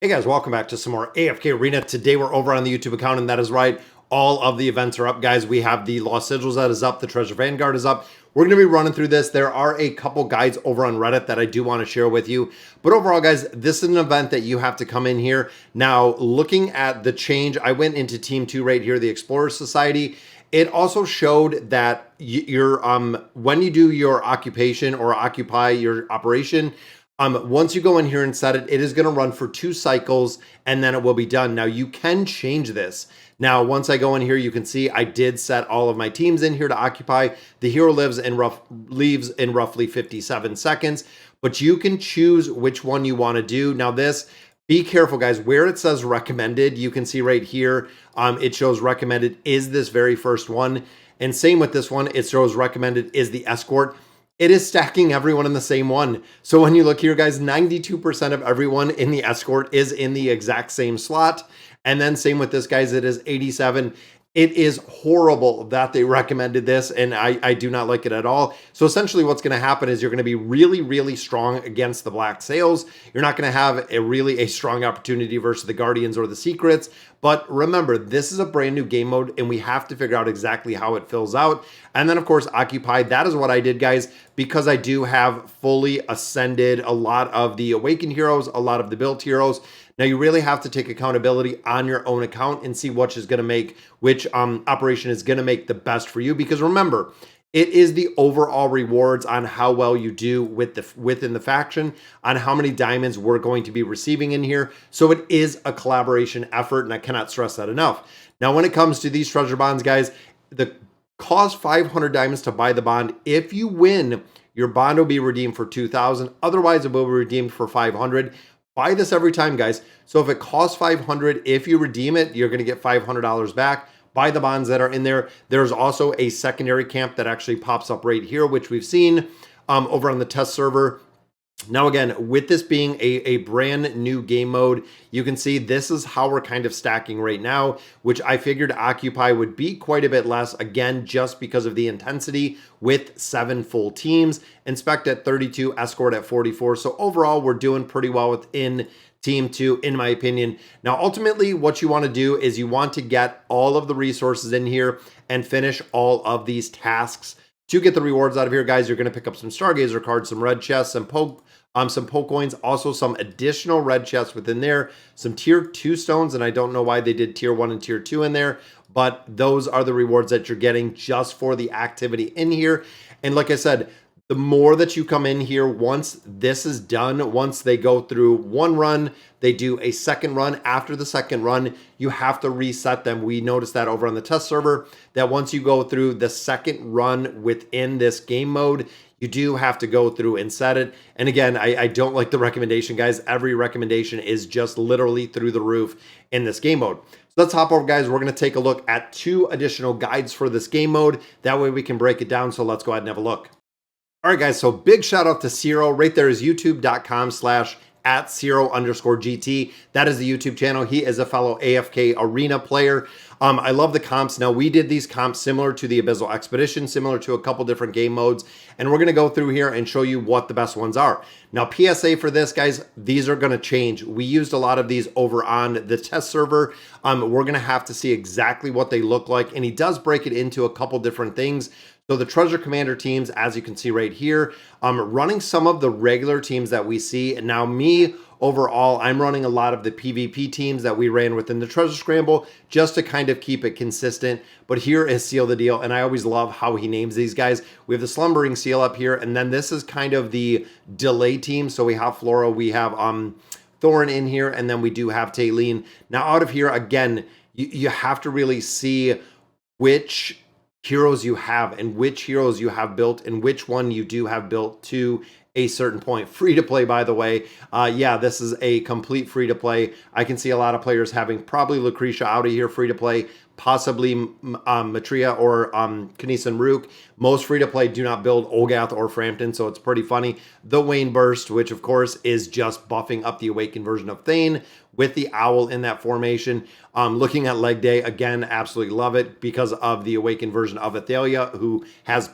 Hey guys, welcome back to some more AFK Arena. Today we're over on the YouTube account, and that is right. All of the events are up, guys. We have the Lost Sigils that is up. The Treasure Vanguard is up. We're going to be running through this. There are a couple guides over on Reddit that I do want to share with you. But overall, guys, this is an event that you have to come in here. Now, looking at the change, I went into Team 2 right here, the Explorer Society. It also showed that when you do your occupation or occupy your operation, once you go in here and set it, it is going to run for 2 cycles and then it will be done. Now you can change this. Now, once I go in here, you can see I did set all of my teams in here to occupy. The hero leaves in roughly 57 seconds, but you can choose which one you want to do. Now this, be careful guys, where it says recommended, you can see right here, it shows recommended is this very first one. And same with this one, it shows recommended is the escort. It is stacking everyone in the same one. So when you look here, guys, 92% of everyone in the escort is in the exact same slot. And then same with this, guys, it is 87. It is horrible that they recommended this, and I do not like it at all. So essentially what's going to happen is you're going to be really, really strong against the Black Sails. You're not going to have a strong opportunity versus the Guardians or the Secrets. But remember, this is a brand new game mode, and we have to figure out exactly how it fills out. And then, of course, Occupy. That is what I did, guys, because I do have fully ascended a lot of the Awakened heroes, a lot of the built heroes. Now, you really have to take accountability on your own account and see which operation is going to make the best for you. Because remember, it is the overall rewards on how well you do within the faction, on how many diamonds we're going to be receiving in here. So it is a collaboration effort, and I cannot stress that enough. Now, when it comes to these treasure bonds, guys, the cost 500 diamonds to buy the bond. If you win, your bond will be redeemed for 2,000. Otherwise, it will be redeemed for 500. Buy this every time, guys. So if it costs 500, if you redeem it, you're going to get $500 back. Buy the bonds that are in there. There's also a secondary camp that actually pops up right here, which we've seen over on the test server. Now, again, with this being a brand new game mode, you can see this is how we're kind of stacking right now, which I figured Occupy would be quite a bit less, again, just because of the intensity with 7 full teams, Inspect at 32, Escort at 44. So overall, we're doing pretty well within Team 2, in my opinion. Now, ultimately, what you want to do is you want to get all of the resources in here and finish all of these tasks. To get the rewards out of here, guys, you're going to pick up some Stargazer cards, some red chests, some poke coins, also some additional red chests within there, some tier 2 stones, and I don't know why they did tier 1 and tier 2 in there, but those are the rewards that you're getting just for the activity in here. And like I said, the more that you come in here, once this is done, once they go through one run, they do a second run. After the second run, you have to reset them. We noticed that over on the test server, that once you go through the second run within this game mode, you do have to go through and set it. And again, I don't like the recommendation, guys. Every recommendation is just literally through the roof in this game mode. So let's hop over, guys. We're going to take a look at 2 additional guides for this game mode. That way we can break it down. So let's go ahead and have a look. All right, guys, so big shout out to Ciro. Right there is youtube.com/@Ciro_GT. That is the YouTube channel. He is a fellow AFK Arena player. I love the comps. Now, we did these comps similar to the Abyssal Expedition, similar to a couple different game modes, and we're going to go through here and show you what the best ones are. Now, PSA for this, guys, these are going to change. We used a lot of these over on the test server. We're going to have to see exactly what they look like, and he does break it into a couple different things. So the Treasure Commander teams, as you can see right here, running some of the regular teams that we see. And now me, overall, I'm running a lot of the PvP teams that we ran within the Treasure Scramble just to kind of keep it consistent. But here is Seal the Deal, and I always love how he names these guys. We have the Slumbering Seal up here, and then this is kind of the delay team. So we have Flora, we have Thorin in here, and then we do have Taylene. Now out of here, again, you have to really see which heroes you have and which heroes you have built and which one you do have built to a certain point. Free to play, by the way. Yeah, this is a complete free to play. I can see a lot of players having probably Lucretia out of here free to play, possibly Matria or Kanisan Rook. Most free to play do not build Olgath or Frampton, so it's pretty funny. The Wayne Burst, which of course is just buffing up the Awakened version of Thane with the Owl in that formation. Looking at Leg Day, again, absolutely love it because of the Awakened version of Athalia, who has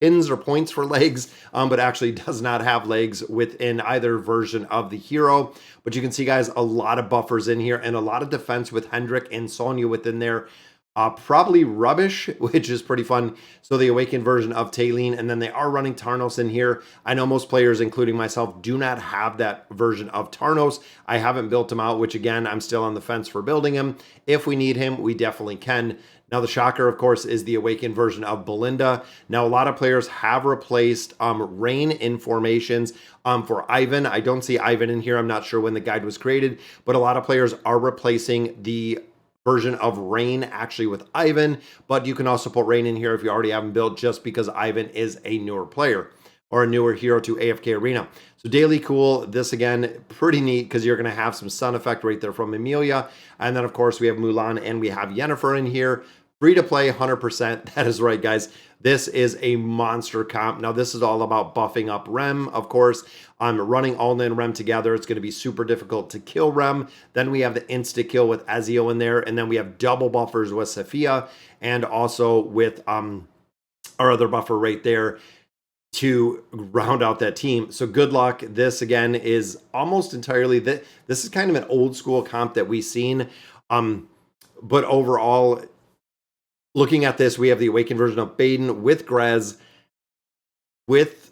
pins or points for legs, but actually does not have legs within either version of the hero. But you can see, guys, a lot of buffers in here and a lot of defense with Hendrik and Sonya within there. Probably rubbish, which is pretty fun. So the awakened version of Taylene, and then they are running Tarnos in here. I know most players, including myself, do not have that version of Tarnos. I haven't built him out, which again, I'm still on the fence for building him. If we need him, we definitely can. Now, the shocker, of course, is the awakened version of Belinda. Now, a lot of players have replaced Rain in formations for Ivan. I don't see Ivan in here. I'm not sure when the guide was created, but a lot of players are replacing the version of Rain actually with Ivan, but you can also put Rain in here if you already haven't built, just because Ivan is a newer player or a newer hero to AFK Arena. So daily cool, this again, pretty neat because you're going to have some sun effect right there from Emilia. And then of course we have Mulan and we have Yennefer in here. Free to play 100%. That is right, guys. This is a monster comp. Now, this is all about buffing up Rem, of course. Running Alna and Rem together, it's going to be super difficult to kill Rem. Then we have the insta-kill with Ezio in there. And then we have double buffers with Sophia and also with our other buffer right there to round out that team. So good luck. This, again, is almost entirely... This is kind of an old school comp that we've seen. But overall... Looking at this, we have the awakened version of Baden with Grez, with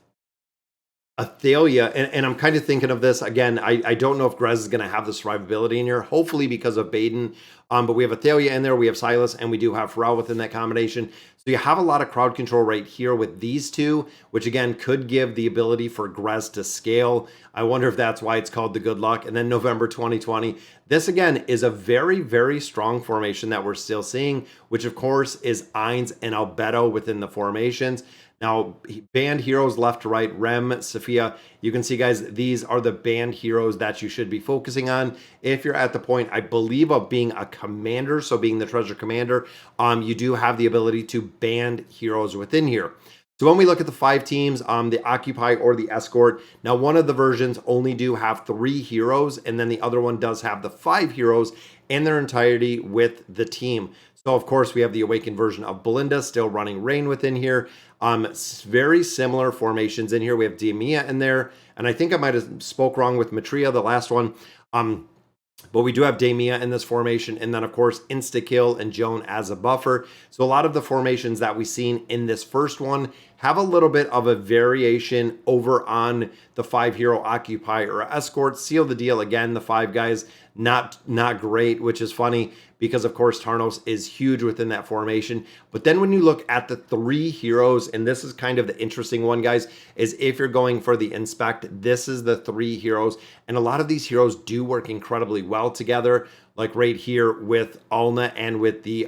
Athalia, and I'm kind of thinking of this, again, I don't know if Grez is going to have the survivability in here, hopefully because of Baden, but we have Athalia in there, we have Silas, and we do have Pharrell within that combination. So you have a lot of crowd control right here with these two, which again could give the ability for Grez to scale. I wonder if that's why it's called the Good Luck. And then November 2020. This again is a very, very strong formation that we're still seeing, which of course is Ainz and Albedo within the formations. Now, banned heroes left to right, Rem, Sophia. You can see, guys, these are the banned heroes that you should be focusing on. If you're at the point, I believe, of being a commander, so being the treasure commander, you do have the ability to ban heroes within here. So when we look at the 5 teams, the Occupy or the Escort, now one of the versions only do have 3 heroes, and then the other one does have the 5 heroes in their entirety with the team. So, of course, we have the awakened version of Belinda still running Rain within here. Very similar formations in here. We have Diamia in there. And I think I might have spoke wrong with Matria, the last one. But we do have Damia in this formation. And then, of course, Insta-Kill and Joan as a buffer. So a lot of the formations that we've seen in this first one have a little bit of a variation over on the 5-hero Occupy or Escort. Seal the deal again. The 5 guys, not great, which is funny because, of course, Tarnos is huge within that formation. But then when you look at the 3 heroes, and this is kind of the interesting one, guys, is if you're going for the Inspect, this is the 3 heroes. And a lot of these heroes do work incredibly well together, like right here with Alna and with the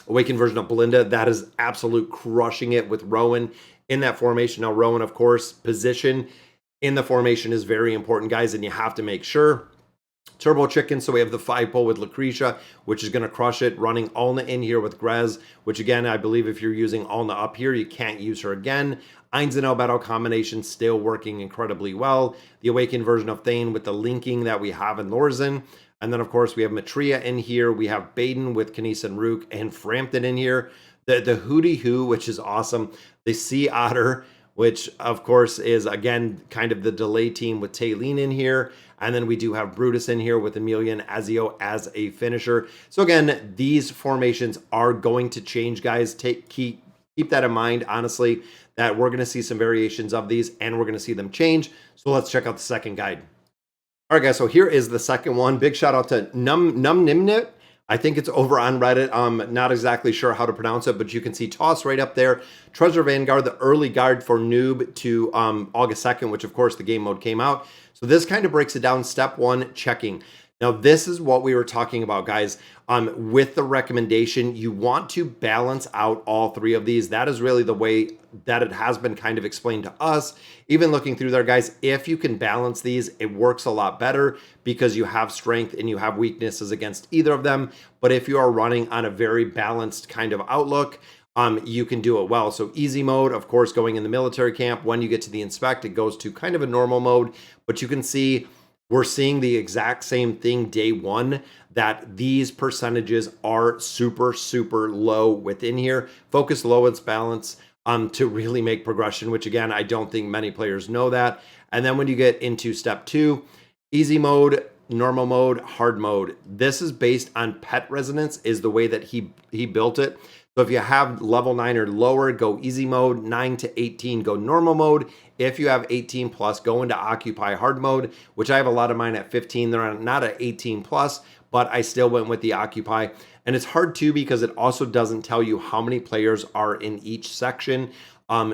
awakened version of Belinda. That is absolute crushing it with Rowan in that formation. Now, Rowan, of course, position in the formation is very important, guys, and you have to make sure. Turbo Chicken, so we have the 5-pole with Lucretia, which is going to crush it. Running Alna in here with Grez, which again, I believe if you're using Alna up here, you can't use her again. Ainz and Albedo combination still working incredibly well. The awakened version of Thane with the linking that we have in Lorzen. And then, of course, we have Matria in here. We have Baden with Kanice and Rook and Frampton in here. The Hootie Hoo, which is awesome. The Sea Otter, which, of course, is, again, kind of the delay team with Taylene in here. And then we do have Brutus in here with Emilia and Ezio as a finisher. So, again, these formations are going to change, guys. Keep that in mind, honestly, that we're going to see some variations of these and we're going to see them change. So let's check out the second guide. All right, guys, so here is the second one. Big shout out to Numnimnit. I think it's over on Reddit. Not exactly sure how to pronounce it, but you can see Toss right up there. Treasure Vanguard, the early guide for noob to August 2nd, which of course the game mode came out. So this kind of breaks it down. Step 1, checking. Now, this is what we were talking about, guys. With the recommendation, you want to balance out all 3 of these. That is really the way that it has been kind of explained to us. Even looking through there, guys, if you can balance these, it works a lot better because you have strength and you have weaknesses against either of them. But if you are running on a very balanced kind of outlook, you can do it well. So easy mode, of course, going in the military camp. When you get to the inspect, it goes to kind of a normal mode. But you can see we're seeing the exact same thing day 1, that these percentages are super, super low within here. Focus low, it's balance. to really make progression, which again, I don't think many players know that. And then when you get into step 2, easy mode, normal mode, hard mode. This is based on pet resonance is the way that he built it. So if you have level 9 or lower, go easy mode, 9 to 18, go normal mode. If you have 18 plus, go into occupy hard mode, which I have a lot of mine at 15. They're not at 18 plus, but I still went with the occupy. And it's hard too because it also doesn't tell you how many players are in each section.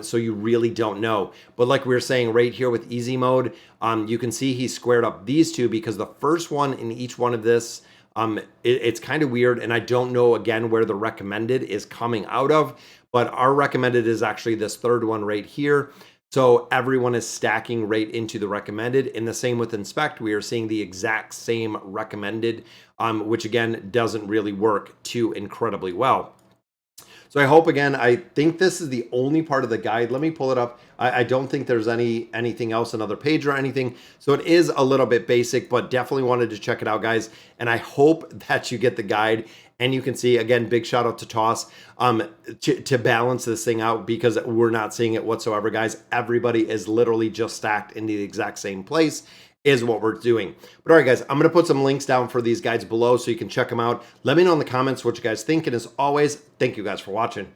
So you really don't know. But like we were saying right here with easy mode, you can see he squared up these two because the first one in each one of this, it's kind of weird. And I don't know, again, where the recommended is coming out of. But our recommended is actually this third one right here. So everyone is stacking right into the recommended. And the same with inspect, we are seeing the exact same recommended, which again, doesn't really work too incredibly well. So I hope, again, I think this is the only part of the guide. Let me pull it up. I don't think there's anything else, another page or anything. So it is a little bit basic, but definitely wanted to check it out, guys. And I hope that you get the guide. And you can see, again, big shout out to Toss to balance this thing out because we're not seeing it whatsoever, guys. Everybody is literally just stacked in the exact same place is what we're doing. But all right, guys, I'm going to put some links down for these guides below so you can check them out. Let me know in the comments what you guys think. And as always, thank you guys for watching.